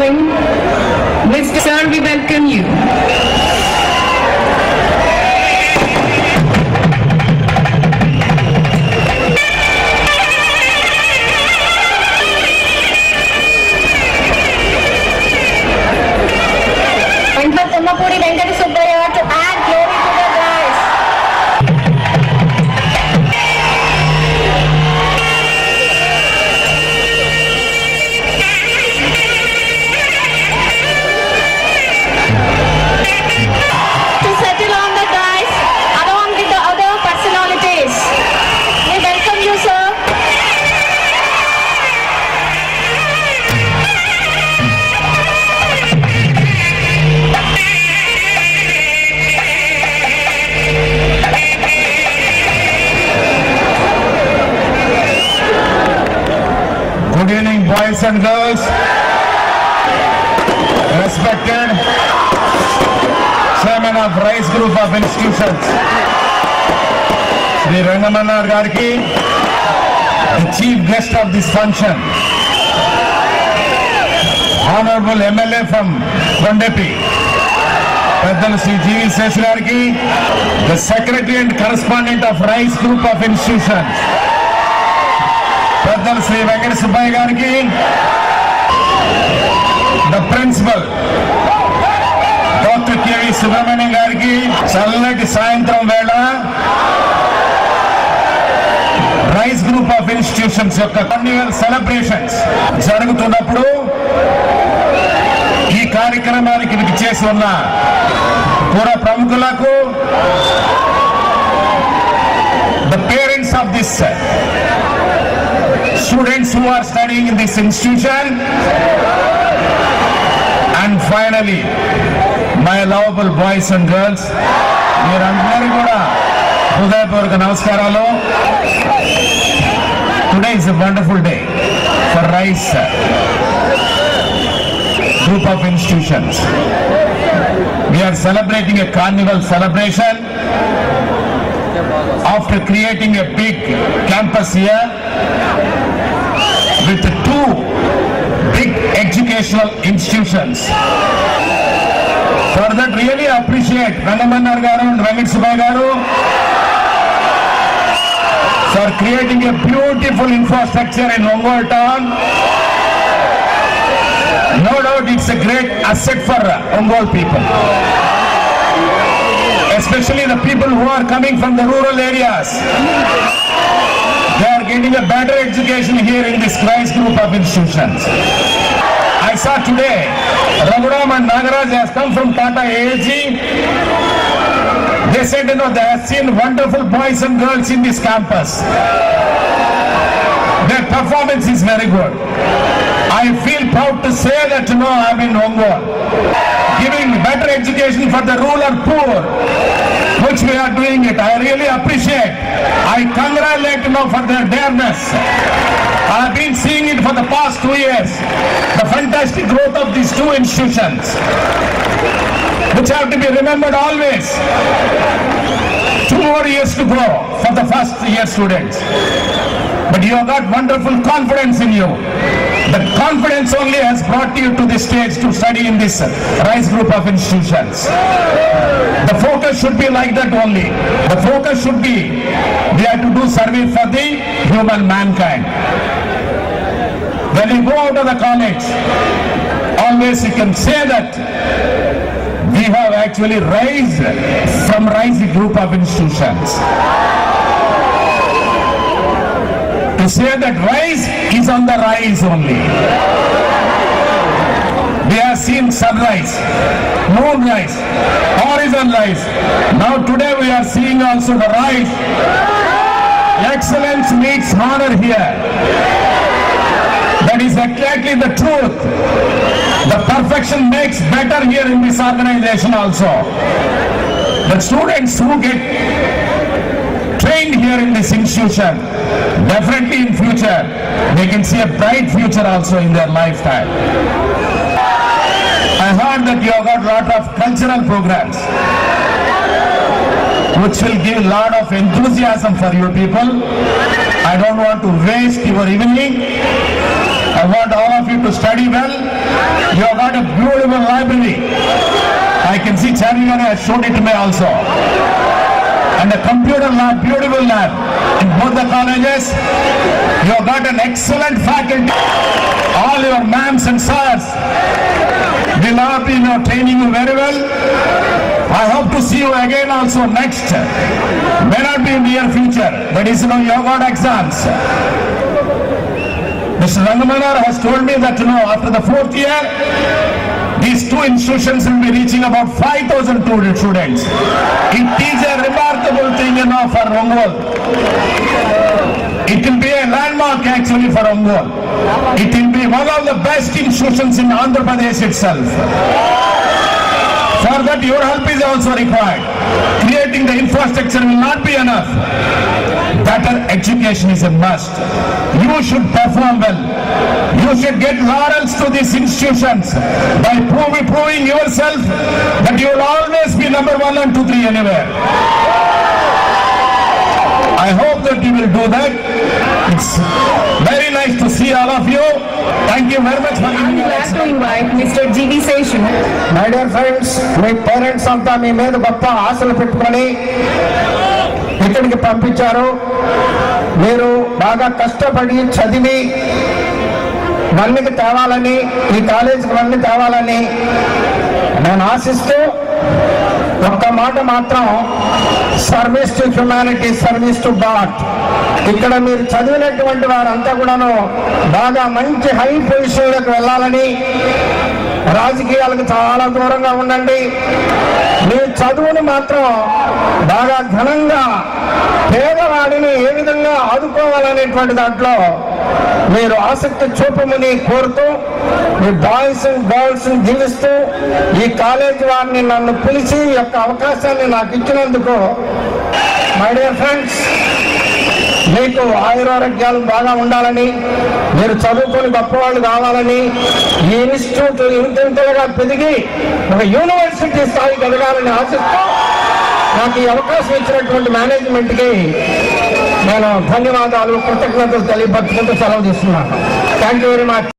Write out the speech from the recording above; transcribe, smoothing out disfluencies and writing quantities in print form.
wing. Mr. Sir, we welcome you. Tummapudi Venkata Subbaraya to add glory to the rise. To settle on the dais along with the other personalities. We welcome you, sir. Good evening, boys and girls. Respected Chairman of Rice Group of Institutions, Sri Rangamannar Gariki, the chief guest of this function, Honorable MLA from Kondepi, Peddal Sri G.V. Seshu Gariki, the Secretary and Correspondent of Rice Group of Institutions, Peddal Sri Venkata Subbaraya Gariki, the Principal, Dr. K.V. Subramanian Gariki, చల్లటి సాయంత్రం వేళ rice group of institutions యొక్క annual celebrations జరుగుతున్నప్పుడు ఈ కార్యక్రమానికి విచ్చేసి ఉన్న పుర ప్రముఖులకు, the parents of this students who are studying in this institution, and finally my lovable boys and girls, మీరందరూ కూడా హృదయపూర్వక నమస్కారాలు. Today is a wonderful day for Rice Group of Institutions. We are celebrating a carnival celebration after creating a big campus here with two big educational institutions. For that, really appreciate Rangamannar Garu and Venkata Subbaraya Garu for creating a beautiful infrastructure in Ongole town. No doubt it's a great asset for Ongole people, especially the people who are coming from the rural areas. They are getting a better education here in this Rice Group of Institutions. I saw today Raghuram and Nagaraj has come from Tata AAG. They said, they have seen wonderful boys and girls in this campus. Their performance is very good. I feel proud to say that, I'm in Ongole, giving better education for the rural poor, which we are doing it. I really appreciate. I congratulate for their dareness. I have been seeing it for the past 2 years, the fantastic growth of these two institutions, which have to be remembered always. 2 more years to go for the first year students. But you have got wonderful confidence in you. That confidence only has brought you to this stage to study in this Rice Group of Institutions. The focus should be like that only. The focus should be, we have to do service for the human mankind. When you go out of the college, always you can say that we have actually raised from Rice Group of Institutions. To say that Rice is on the rise only. We have seen sunrise, moonrise, horizon rise. Now today we are seeing also the rise. Excellence meets honor here. That is exactly the truth. The perfection makes better here in this organization also. The students who get trained here in this institution, definitely in future, they can see a bright future also in their lifetime. I heard that you have got a lot of cultural programs, which will give a lot of enthusiasm for you people. I don't want to waste your evening. I want all of you to study well You have got a beautiful library. I can see Charivani has shown it to me also. And a computer lab, beautiful lab. In both the colleges, you have got an excellent faculty. All your ma'ams and sirs will have been training you very well. I hope to see you again also next. May not be in near future, but you have got exams. Mr. Rangamanar has told me that after the 4th year, these two institutions will be reaching about 5,000 students. It is a remarkable thing for Ongole. It will be a landmark actually for Ongole. It will be one of the best institutions in Andhra Pradesh itself. For that your help is also required. Creating the infrastructure will not be enough. Better education is a must. You should perform well. You should get laurels to these institutions by proving yourself that you will always be number 1 and 2, 3 anywhere. I hope that you will do that. It's very nice to see all of you. Thank you very much for I'm giving glad us. to invite Mr. G.V. Seshu. My dear friends, me parents అంతా మీ మీద గొప్ప ఆశలు పెట్టుకొని ఇక్కడికి పంపించారు. మీరు బాగా కష్టపడి చదివి వన్నీకి తేవాలని, ఈ కాలేజీకి వన్నీ తేవాలని నేను ఆశిస్తూ ఒక్క మాట మాత్రం, service to humanity, service to God. ఇక్కడ మీరు చదివినటువంటి వారంతా కూడాను బాగా మంచి హై పొజిషన్లకు వెళ్ళాలని, రాజకీయాలకు చాలా దూరంగా ఉండండి. మీ చదువుని మాత్రం బాగా ఘనంగా పేదవాడిని ఏ విధంగా ఆదుకోవాలనేటువంటి దాంట్లో మీరు ఆసక్తి చూపమని కోరుతూ, మీ బాయ్స్ అండ్ గర్ల్స్ జీవిస్తూ ఈ కాలేజీ వారిని నన్ను పిలిచి ఈ యొక్క అవకాశాన్ని నాకు ఇచ్చినందుకు, మై డియర్ ఫ్రెండ్స్, మీకు ఆయురారోగ్యాలు బాగా ఉండాలని, మీరు చదువుకొని గొప్పవాళ్ళు కావాలని, ఈ ఇన్స్టిట్యూట్ ఇంతగా పెరిగి ఒక యూనివర్సిటీ స్థాయికి ఎదగాలని ఆశిస్తూ నాకు ఈ అవకాశం ఇచ్చినటువంటి మేనేజ్మెంట్కి నేను ధన్యవాదాలు, కృతజ్ఞతలు తెలియపరుచుకుంటూ సెలవు తీసుకున్నాను. Thank you very much.